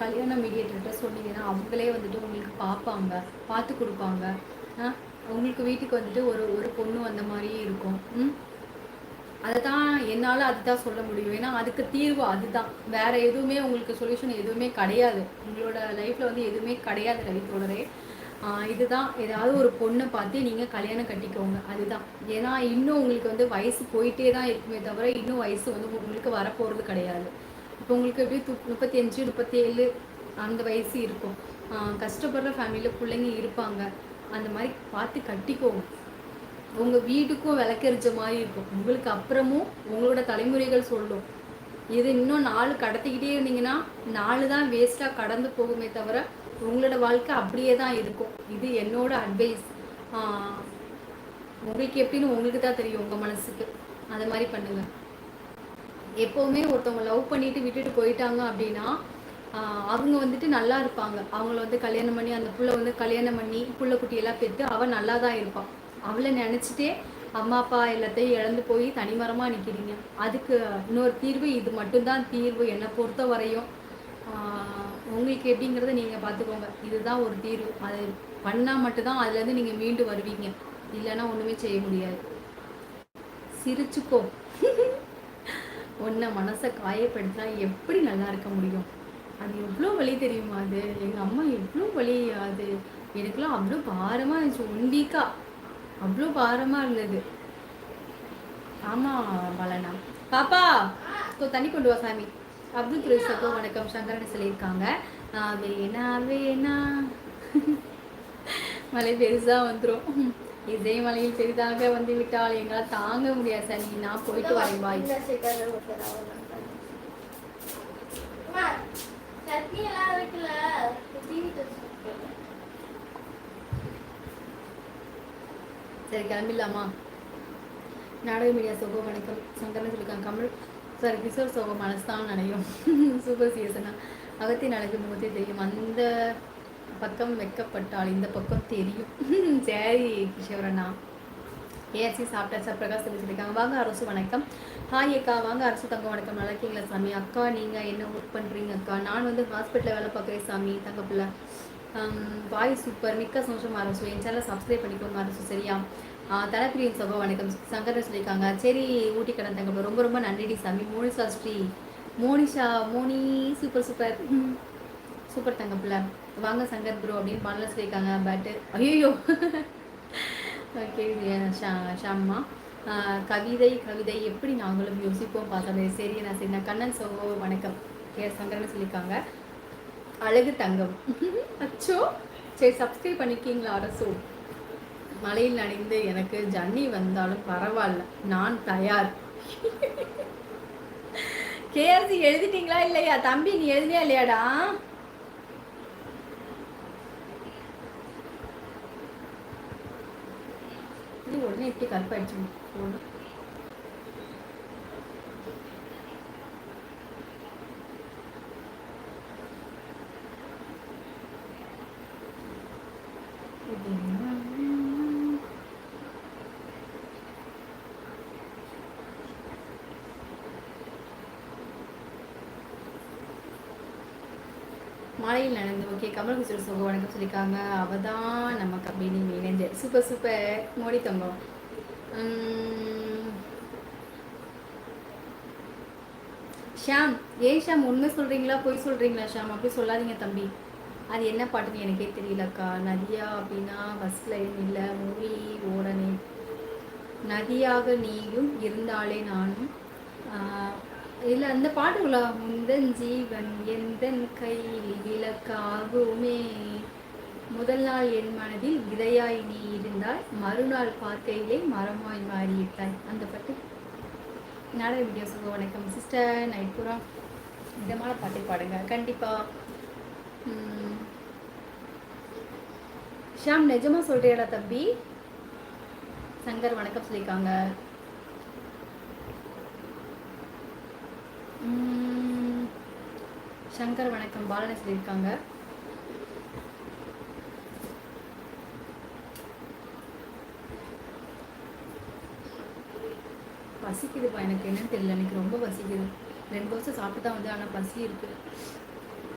கல்யாண மீடியேட்டர்கிட்ட சொன்னீங்கன்னா அவங்களே வந்துட்டு உங்களுக்கு பார்ப்பாங்க, பார்த்து கொடுப்பாங்க. உங்களுக்கு வீட்டுக்கு வந்துட்டு ஒரு ஒரு பொண்ணு வந்த மாதிரியே இருக்கும். அதை தான் என்னால் அதுதான் சொல்ல முடியும். ஏன்னா அதுக்கு தீர்வு அதுதான், வேற எதுவுமே உங்களுக்கு சொல்யூஷன் எதுவுமே கிடையாது. உங்களோட லைஃப்பில் வந்து எதுவுமே கிடையாது ரவித்தோடரே. இதுதான், ஏதாவது ஒரு பொண்ணை பார்த்து நீங்கள் கல்யாணம் கட்டிக்கோங்க, அதுதான். ஏன்னா இன்னும் உங்களுக்கு வந்து வயசு போயிட்டே தான் இருக்குமே தவிர இன்னும் வயசு வந்து உங்களுக்கு வரப்போகிறது கிடையாது. இப்போ உங்களுக்கு எப்படி 35 37 அந்த வயசு இருக்கும். கஷ்டப்படுற ஃபேமிலியில் பிள்ளைங்க இருப்பாங்க. அந்த மாதிரி பார்த்து கட்டிக்கோங்க. உங்கள் வீட்டுக்கும் விளக்கெரிச்ச மாதிரி இருக்கும். உங்களுக்கு அப்புறமும் உங்களோட தலைமுறைகள் சொல்லும். இது இன்னும் 4 கடத்திக்கிட்டே இருந்தீங்கன்னா 4 தான் வேஸ்ட்டாக கடந்து போகுமே தவிர உங்களோட வாழ்க்கை அப்படியே தான் இருக்கும். இது என்னோட அட்வைஸ். உங்களுக்கு எப்படின்னு உங்களுக்கு தான் தெரியும், உங்கள் மனசுக்கு. அந்த மாதிரி பண்ணுங்க. எப்போவுமே ஒருத்தவங்க லவ் பண்ணிட்டு விட்டுட்டு போயிட்டாங்க அப்படின்னா அவங்க வந்துட்டு நல்லா இருப்பாங்க. அவங்கள வந்து கல்யாணம் பண்ணி அந்த புள்ள வந்து கல்யாணம் பண்ணி புள்ள குட்டியெல்லாம் பெற்று அவள் நல்லா தான் இருப்பாள். அவளை நினச்சிட்டே அம்மா அப்பா எல்லாத்தையும் இழந்து போய் தனிமரமாக நிற்கிறீங்க. அதுக்கு இன்னொரு தீர்வு இது மட்டும்தான் தீர்வு என்னை பொறுத்த வரையும். உங்களுக்கு எப்படிங்கிறத நீங்கள் பார்த்துக்கோங்க. இதுதான் ஒரு தீர்வு. அதை பண்ணால் மட்டும்தான் அதுலேருந்து நீங்கள் மீண்டு வருவீங்க. இல்லைன்னா ஒன்றுமே செய்ய முடியாது. சிரிச்சுக்கோ. உன்னை மனசை காயப்படுத்தினா எப்படி நல்லா இருக்க முடியும்? அது எவ்வளோ வலி தெரியுமா? அது எங்கள் அம்மா எவ்வளோ வலி. அது எனக்குலாம் அவ்வளோ பாரமாக இருந்துச்சு. 1 வீக்கா அவ்வளோ பாரமாக இருந்தது. ஆமாம் பாலனா. பாப்பா தண்ணி கொண்டு வா சாமி. அப்துல் துரைசக்கோ வணக்கம் சங்கரன் சொல்லியிருக்காங்க. வேணா வேணா மழை பெருசாக வந்துடும். இதே மலையில் பெரிதாக வந்து விட்டால் எங்களால் தாங்க முடியாது சார். நான் போயிட்டு வரேன். பாய். சரி கிளம்பிடலாமா? நாடக மீடியா சோகோ வணக்கம் சங்கரன் சொல்லியிருக்காங்க. கமல் சார் கிஷோர் சோகோ மனசுதான் நினையும். சூப்பர் சீசனா. அகத்தின் அழகு முகத்தை தெரியும். அந்த பக்கம் வைக்கப்பட்டால் இந்த பக்கம் தெரியும். சரி கிஷோரண்ணா. ஏஆர்சி சாப்பிட்டாச்சா? பிரகாஷ் சொல்லியிருக்காங்க. வாங்க அரசு வணக்கம். ஹாய் அக்கா. வாங்க அரசு தங்க வணக்கம். நல்லா இருக்கீங்களா சாமி? அக்கா நீங்கள் என்ன ஒர்க் பண்ணுறீங்க அக்கா? நான் வந்து ஹாஸ்பிட்டலில் வேலை பார்க்குறேன் சாமி. தங்க பிள்ளை வாய் சூப்பர். மிக்க சந்தோஷமாக அரசு. என் சேனலை சப்ஸ்கிரைப் பண்ணிக்கோங்க அரசு. சரியா? தலப்பிரியின் சகோ வணக்கம் சங்கரன் சொல்லியிருக்காங்க. சரி ஊட்டி கடன் தங்க பிள்ளை ரொம்ப ரொம்ப நன்றிடி சாமி. Monisha Sri Monisha Moni super super super தங்க பிள்ளை. வாங்க சங்கர் ப்ரோ அப்படின்னு பண்ணல சொல்லியிருக்காங்க. பட்டு ஐயோ. ஓகே ஷாம்மா. கவிதை கவிதை எப்படி நாங்களும் யோசிப்போம் பார்த்தோம். சரி நான் கண்ணன் சோகோ வணக்கம் சங்கரன் சொல்லியிருக்காங்க. அழகு தங்கம். அச்சோ சரி சப்ஸ்கிரைப் பண்ணிருக்கீங்களா அரசு? மழையில் நனைந்து எனக்கு ஜன்னி வந்தாலும் பரவாயில்ல, நான் தயார். கேஆர்சி எழுதிட்டீங்களா இல்லையா தம்பி? நீ எழுதியா இல்லையாடா? உடனே எப்படி கருப்பாயிடுச்சு போன. மாலையில் நடந்து. ஓகே கமல்ஹாசன் சோக வணக்கம் சொல்லியிருக்காங்க. அவள் தான் நமக்கு அப்படின்னு மேனேஜர். சூப்பர் சூப்பர் மோடி தங்கம். ஷாம் ஏன் ஷாம் உண்மை சொல்கிறீங்களா பொய் சொல்கிறீங்களா ஷாம்? அப்படி சொல்லாதீங்க தம்பி. அது என்ன பாட்டுன்னு எனக்கே தெரியலக்கா. நதியா அப்படின்னா ஃபஸ்ட் லைன் இல்லை மூவி ஓடனே. நதியாக நீயும் இருந்தாலே நானும் இல்லை அந்த பாட்டுங்களா? முந்தன் ஜீவன் எந்தன் கையில் விளக்காகுமே, முதல் நாள் என் மனதில் விதையாய் நீ இருந்தால் மறுநாள் பார்க்கையிலே மரமாய் மாறிவிட்டாய். அந்த பாட்டு. நாடக வீடியோ சொல்ல வணக்கம் சிஸ்டர். நைட் பூரா இதமான பாட்டை பாடுங்க கண்டிப்பாக. ஷாம் நிஜமாக சொல்கிறியாடா தம்பி? சங்கர் வணக்கம் சொல்லியிருக்காங்க. சங்கர் வணக்கம் பாலனை சொல்லியிருக்காங்க. பசிக்குதுப்பா எனக்கு என்னன்னு தெரியல. எனக்கு ரொம்ப பசிக்குது. 2 தோசை சாப்பிட்டு தான் வந்து ஆனால் பசி இருக்குது.